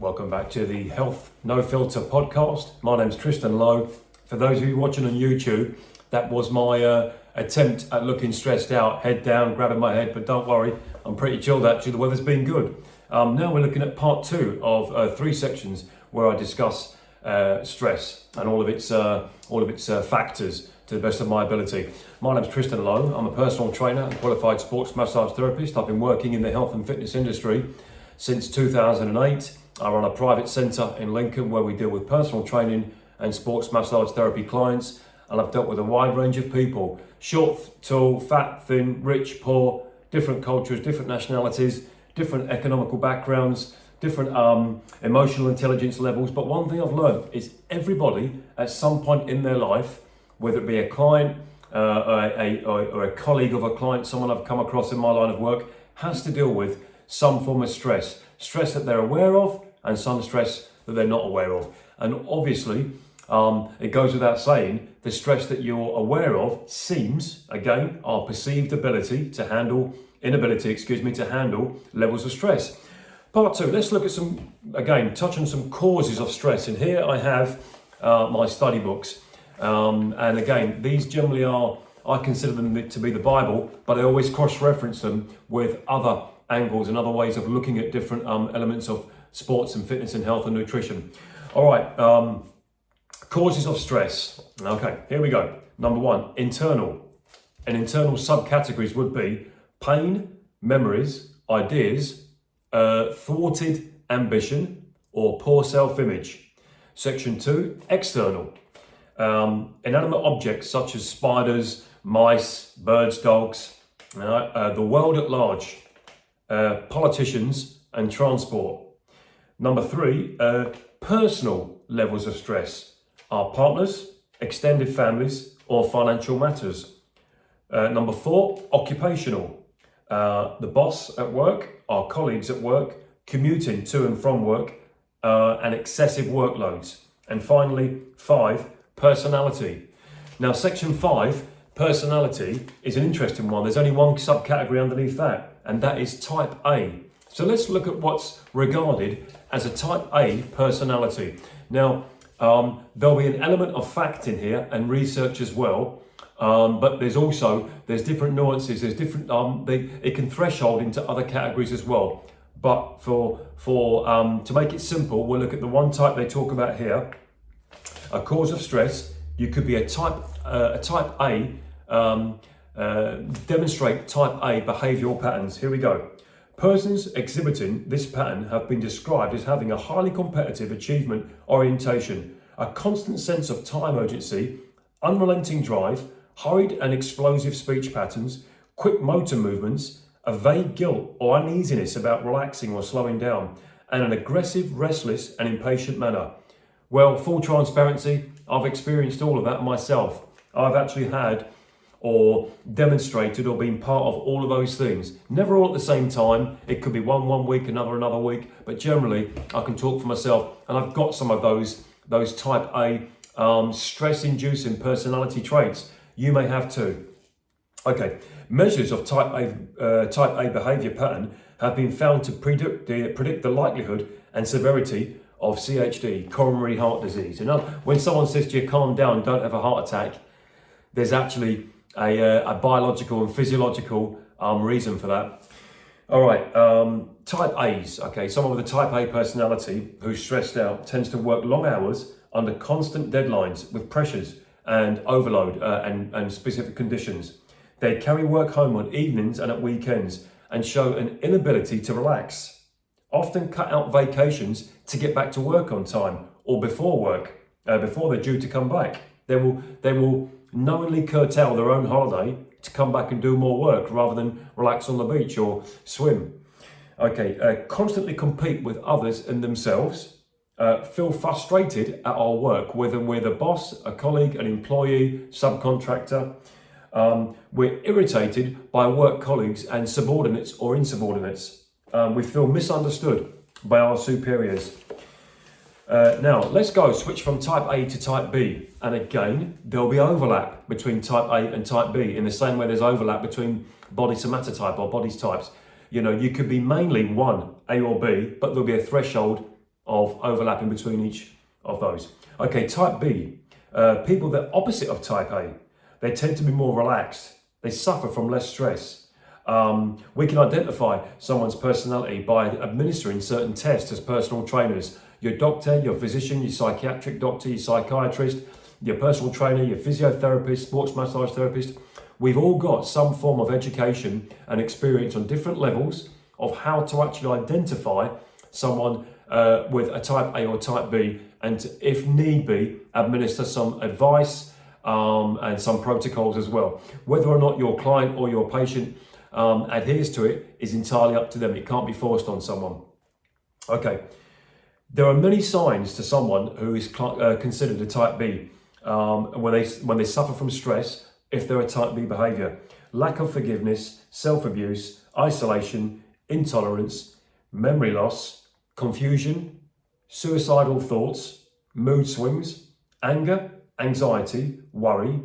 Welcome back to the Health No Filter podcast. My name's Tristan Lowe. For those of you watching on YouTube, that was my attempt at looking stressed out, head down, grabbing my head, but don't worry, I'm pretty chilled actually, the weather's been good. Now we're looking at part two of 3 sections where I discuss stress and all of its factors to the best of my ability. My name's Tristan Lowe. I'm a personal trainer and qualified sports massage therapist. I've been working in the health and fitness industry since 2008. I run a private centre in Lincoln where we deal with personal training and sports massage therapy clients, and I've dealt with a wide range of people: short, tall, fat, thin, rich, poor, different cultures, different nationalities, different economical backgrounds, different emotional intelligence levels. But one thing I've learned is everybody at some point in their life, whether it be a client or a colleague of a client, someone I've come across in my line of work, has to deal with some form of stress that they're aware of and some stress that they're not aware of. And obviously, it goes without saying, the stress that you're aware of seems, again, our perceived inability to handle levels of stress. Part 2, let's look at touch on some causes of stress. And here I have my study books. And again, these generally I consider them to be the Bible, but I always cross-reference them with other angles and other ways of looking at different elements of sports and fitness and health and nutrition. All right, causes of stress. Okay, here we go. Number 1, internal. And internal subcategories would be pain, memories, ideas, thwarted ambition, or poor self-image. Section 2, external. Inanimate objects such as spiders, mice, birds, dogs, the world at large, politicians and transport. Number 3, personal levels of stress, our partners, extended families, or financial matters. Number 4, occupational, the boss at work, our colleagues at work, commuting to and from work, and excessive workloads. And finally, 5, personality. Now, section 5, personality, is an interesting one. There's only one subcategory underneath that, and that is type A. So let's look at what's regarded as a type A personality. Now, there'll be an element of fact in here and research as well, but there's different nuances. There's different. It can threshold into other categories as well. But to make it simple, we'll look at the one type they talk about here. A cause of stress. You could be a type A. Demonstrate type A behavioural patterns. Here we go. Persons exhibiting this pattern have been described as having a highly competitive achievement orientation, a constant sense of time urgency, unrelenting drive, hurried and explosive speech patterns, quick motor movements, a vague guilt or uneasiness about relaxing or slowing down, and an aggressive, restless and impatient manner. Well, full transparency, I've experienced all of that myself. I've actually had or demonstrated or been part of all of those things. Never all at the same time. It could be one week, another week, but generally I can talk for myself, and I've got some of those type A stress-inducing personality traits. You may have too. Okay, measures of type A behavior pattern have been found to predict the likelihood and severity of CHD, coronary heart disease. You know, when someone says to you, calm down, don't have a heart attack, there's actually a biological and physiological reason for that. All right, type A's. Okay, someone with a type A personality who's stressed out tends to work long hours under constant deadlines with pressures and overload and specific conditions. They carry work home on evenings and at weekends and show an inability to relax. Often cut out vacations to get back to work on time or before work, before they're due to come back. They will knowingly curtail their own holiday to come back and do more work rather than relax on the beach or swim. Okay, constantly compete with others and themselves, feel frustrated at our work, whether we're the boss, a colleague, an employee, subcontractor. We're irritated by work colleagues and subordinates or insubordinates. We feel misunderstood by our superiors. Now, let's switch from type A to type B. And again, there'll be overlap between type A and type B in the same way there's overlap between body somatotype or body types. You know, you could be mainly one, A or B, but there'll be a threshold of overlapping between each of those. Okay, type B, people that are opposite of type A, they tend to be more relaxed. They suffer from less stress. We can identify someone's personality by administering certain tests as personal trainers. Your doctor, your physician, your psychiatric doctor, your psychiatrist, your personal trainer, your physiotherapist, sports massage therapist. We've all got some form of education and experience on different levels of how to actually identify someone with a type A or type B, and if need be, administer some advice and some protocols as well. Whether or not your client or your patient adheres to it is entirely up to them. It can't be forced on someone. Okay, there are many signs to someone who is considered a type B when they suffer from stress if they're a type B behaviour. Lack of forgiveness, self-abuse, isolation, intolerance, memory loss, confusion, suicidal thoughts, mood swings, anger, anxiety, worry,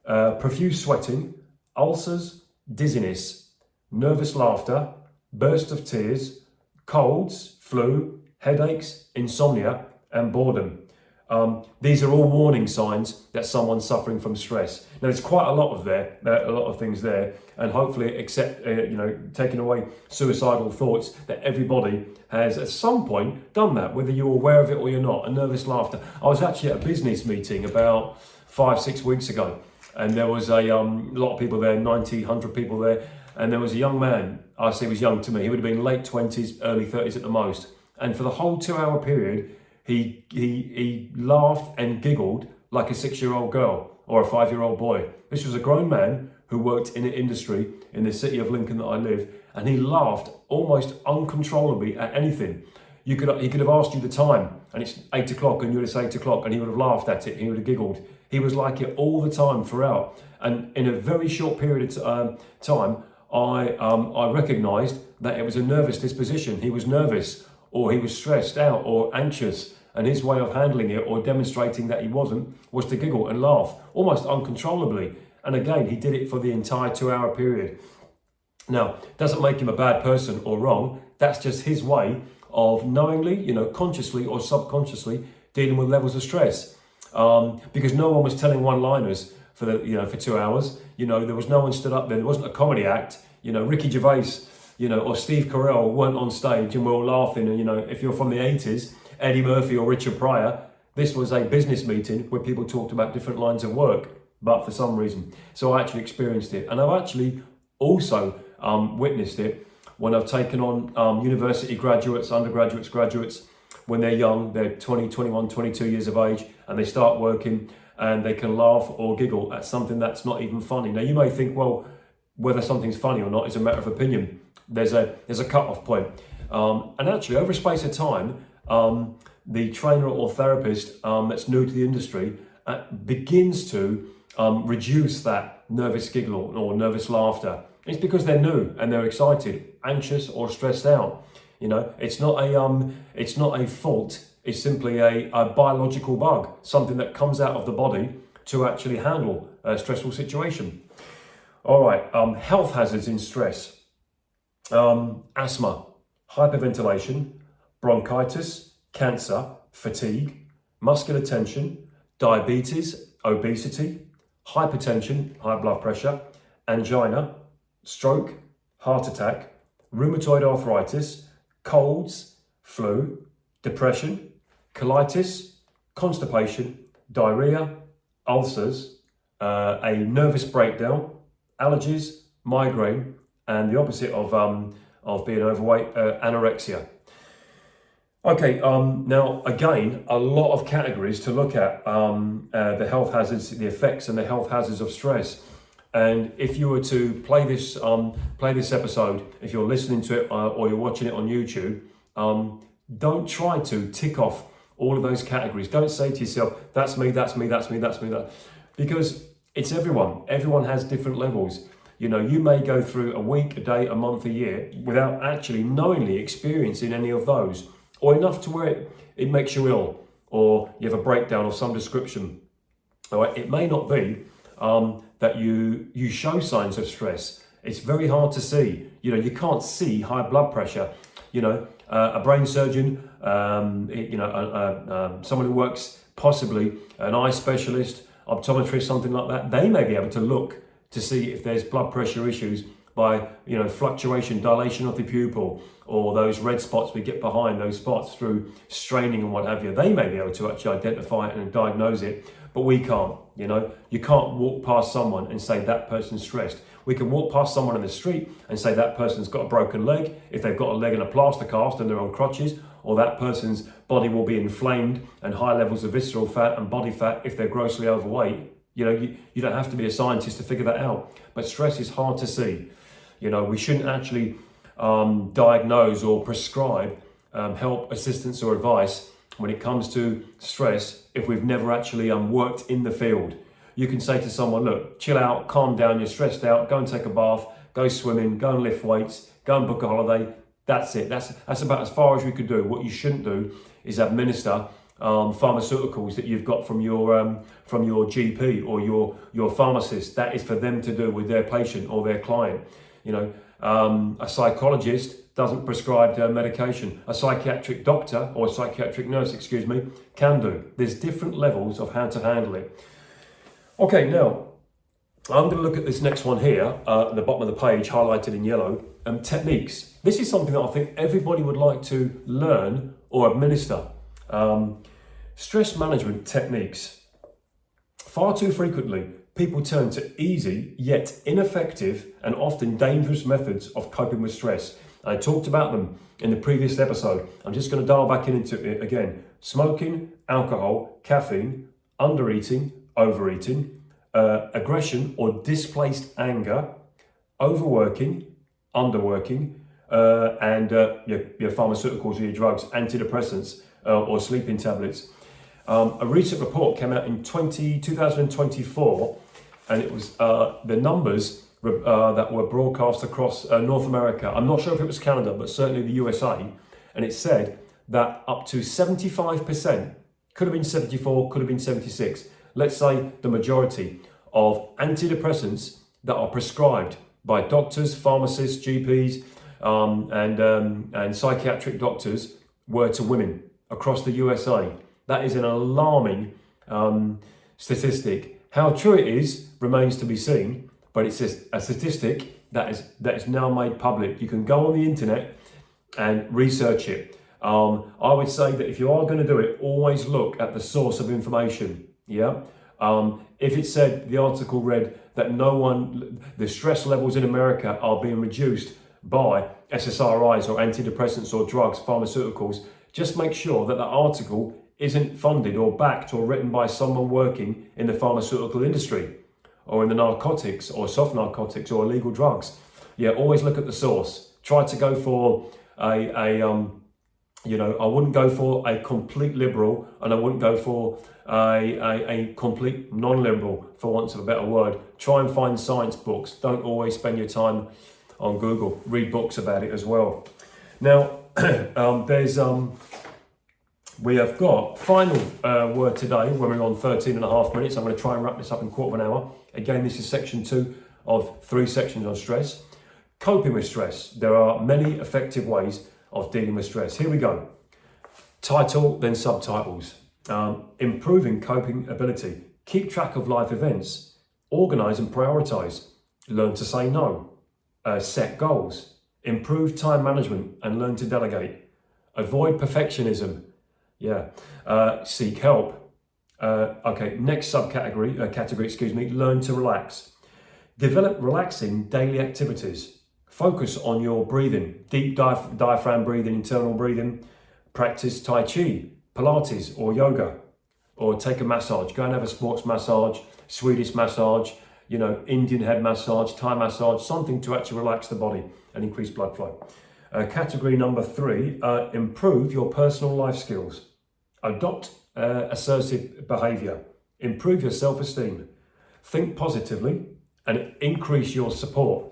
profuse sweating, ulcers, dizziness, nervous laughter, burst of tears, colds, flu, headaches, insomnia, and boredom. These are all warning signs that someone's suffering from stress. Now, there's quite a lot of things there, and hopefully, except taking away suicidal thoughts, that everybody has at some point done that, whether you're aware of it or you're not. A nervous laughter. I was actually at a business meeting about 5-6 weeks ago, and there was a lot of people there, 90, 100 people there, and there was a young man. I say he was young to me. He would have been late 20s, early 30s at the most, and for the whole 2-hour period, he laughed and giggled like a 6-year-old girl or a 5-year-old boy. This was a grown man who worked in an industry in the city of Lincoln that I live, and he laughed almost uncontrollably at anything. He could have asked you the time, and it's 8 o'clock, and you would have said 8 o'clock, and he would have laughed at it, and he would have giggled. He was like it all the time throughout. And in a very short period of time, I recognised that it was a nervous disposition. He was nervous, or he was stressed out or anxious, and his way of handling it or demonstrating that he wasn't was to giggle and laugh almost uncontrollably. And again, he did it for the entire 2-hour period. Now, doesn't make him a bad person or wrong. That's just his way of knowingly, consciously or subconsciously dealing with levels of stress. Because no one was telling one-liners for 2 hours. There was no one stood up there. There wasn't a comedy act. Ricky Gervais, or Steve Carell weren't on stage and we're all laughing. And, if you're from the 80s, Eddie Murphy or Richard Pryor, this was a business meeting where people talked about different lines of work, but for some reason. So I actually experienced it. And I've actually also witnessed it when I've taken on university graduates, undergraduates, graduates, when they're young, they're 20, 21, 22 years of age, and they start working and they can laugh or giggle at something that's not even funny. Now, you may think, well, whether something's funny or not is a matter of opinion. There's a cut-off point. And actually, over a space of time, the trainer or therapist that's new to the industry begins to reduce that nervous giggle or nervous laughter. It's because they're new and they're excited, anxious or stressed out. It's not a fault. It's simply a biological bug, something that comes out of the body to actually handle a stressful situation. All right, health hazards in stress. Asthma, hyperventilation, bronchitis, cancer, fatigue, muscular tension, diabetes, obesity, hypertension, high blood pressure, angina, stroke, heart attack, rheumatoid arthritis, colds, flu, depression, colitis, constipation, diarrhea, ulcers, a nervous breakdown, allergies, migraine, and the opposite of being overweight, anorexia. Okay, now again, a lot of categories to look at, the health hazards, the effects and the health hazards of stress. And if you were to play this episode, if you're listening to it or you're watching it on YouTube, don't try to tick off all of those categories. Don't say to yourself, that's me, that's me, that's me, that's me, that. Because it's everyone. Everyone has different levels. You may go through a week, a day, a month, a year without actually knowingly experiencing any of those, or enough to where it makes you ill, or you have a breakdown of some description. All right, it may not be that you show signs of stress. It's very hard to see. You can't see high blood pressure. a brain surgeon, someone who works possibly an eye specialist, optometrist, something like that, they may be able to look to see if there's blood pressure issues by, fluctuation, dilation of the pupil, or those red spots we get behind those spots through straining and what have you. They may be able to actually identify it and diagnose it, but we can't. You can't walk past someone and say that person's stressed. We can walk past someone in the street and say that person's got a broken leg, if they've got a leg in a plaster cast and they're on crutches, or that person's body will be inflamed and high levels of visceral fat and body fat if they're grossly overweight. You don't have to be a scientist to figure that out. But stress is hard to see. We shouldn't actually diagnose or prescribe help, assistance or advice when it comes to stress if we've never actually worked in the field. You can say to someone, look, chill out, calm down, you're stressed out, go and take a bath, go swimming, go and lift weights, go and book a holiday. That's it. That's about as far as we could do. What you shouldn't do is administer pharmaceuticals that you've got from your GP or your pharmacist. That is for them to do with their patient or their client. A psychologist doesn't prescribe medication. A psychiatric doctor or a psychiatric nurse, can do. There's different levels of how to handle it. Okay, now I'm going to look at this next one here at the bottom of the page, highlighted in yellow. Techniques. This is something that I think everybody would like to learn or administer. Stress management techniques. Far too frequently, people turn to easy yet ineffective and often dangerous methods of coping with stress. I talked about them in the previous episode. I'm just going to dial back into it again. Smoking, alcohol, caffeine, undereating, overeating, aggression or displaced anger, overworking, underworking, and your pharmaceuticals or your drugs, antidepressants or sleeping tablets. A recent report came out in 2024, and it was the numbers that were broadcast across North America. I'm not sure if it was Canada, but certainly the USA. And it said that up to 75%, could have been 74, could have been 76, let's say the majority of antidepressants that are prescribed by doctors, pharmacists, GPs, and psychiatric doctors were to women across the USA. That is an alarming statistic. How true it is remains to be seen, but it's a statistic that is now made public. You can go on the internet and research it. I would say that if you are going to do it, always look at the source of information. Yeah. If it said, the article read that the stress levels in America are being reduced by SSRIs or antidepressants or drugs, pharmaceuticals, just make sure that article isn't funded or backed or written by someone working in the pharmaceutical industry or in the narcotics or soft narcotics or illegal drugs. Yeah, always look at the source. Try to go for I wouldn't go for a complete liberal, and I wouldn't go for a complete non-liberal, for want of a better word. Try and find science books. Don't always spend your time on Google. Read books about it as well. Now, we have got final word today. We're on 13 and a half minutes. I'm going to try and wrap this up in a quarter of an hour. Again, this is section 2 of 3 sections on stress. Coping with stress. There are many effective ways of dealing with stress. Here we go. Title, then subtitles. Improving coping ability. Keep track of life events. Organize and prioritize. Learn to say no. Set goals. Improve time management and learn to delegate. Avoid perfectionism. Seek help. Next category, learn to relax. Develop relaxing daily activities. Focus on your breathing, deep diaphragm breathing, internal breathing. Practice Tai Chi, Pilates or yoga, or take a massage. Go and have a sports massage, Swedish massage, Indian head massage, Thai massage, something to actually relax the body and increase blood flow. Category number 3, improve your personal life skills. Adopt assertive behavior. Improve your self-esteem. Think positively and increase your support.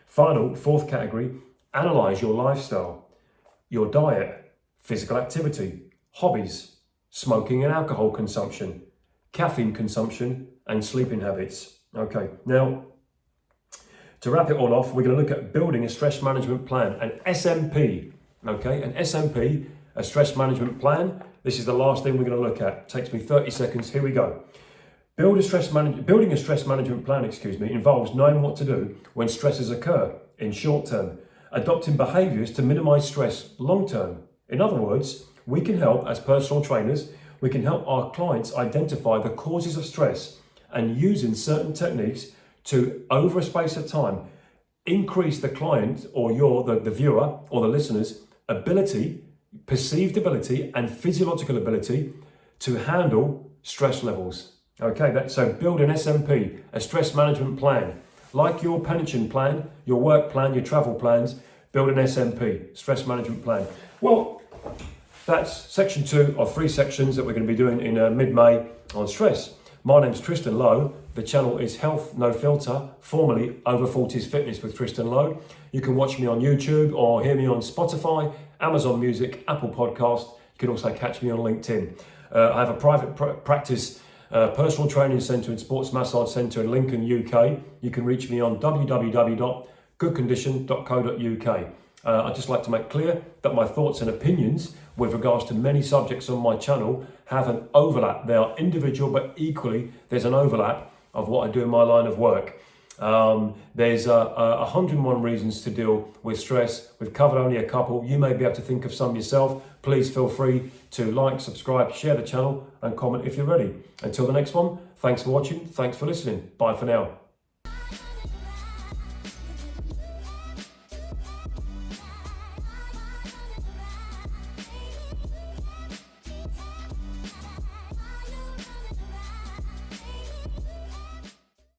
Final, 4th category, analyze your lifestyle, your diet, physical activity, hobbies, smoking and alcohol consumption, caffeine consumption, and sleeping habits. Okay, now, to wrap it all off, we're going to look at building a stress management plan, an SMP. Okay, an SMP, a stress management plan. This is the last thing we're going to look at. It takes me 30 seconds. Here we go. Building a stress management plan, involves knowing what to do when stresses occur in short term, adopting behaviours to minimise stress long term. In other words, we can help as personal trainers, we can help our clients identify the causes of stress and using certain techniques to, over a space of time, increase the client or the viewer or the listener's ability, perceived ability and physiological ability to handle stress levels. Okay, so build an SMP, a stress management plan. Like your pension plan, your work plan, your travel plans, build an SMP, stress management plan. Well, that's section 2 of 3 sections that we're going to be doing in mid-May on stress. My name's Tristan Lowe. The channel is Health No Filter, formerly Over 40s Fitness with Tristan Lowe. You can watch me on YouTube or hear me on Spotify, Amazon Music, Apple Podcast. You can also catch me on LinkedIn. I have a private practice personal training centre and sports massage centre in Lincoln, UK. You can reach me on www.goodcondition.co.uk. I'd just like to make clear that my thoughts and opinions with regards to many subjects on my channel have an overlap. They are individual, but equally there's an overlap of what I do in my line of work. There's 101 reasons to deal with stress. We've covered only a couple. You may be able to think of some yourself. Please feel free to like, subscribe, share the channel and comment if you're ready. Until the next one, thanks for watching. Thanks for listening. Bye for now.